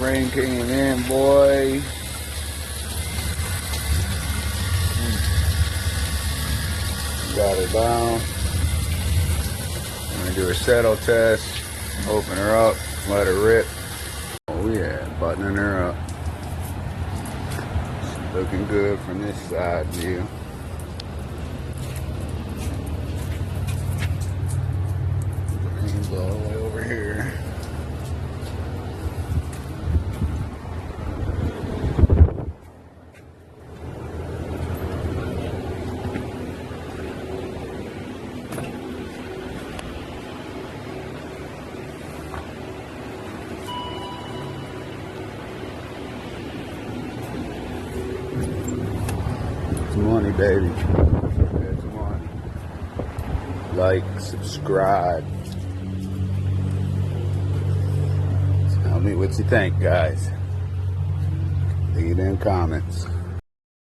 Rain came in, boy. Got her down. I'm gonna do a settle test. Open her up, let her rip. Oh yeah, buttoning her up. She's looking good from this side view. Rain's all the way over here. Money, baby. That's money. Like, subscribe. Tell me what you think, guys. Leave it in comments.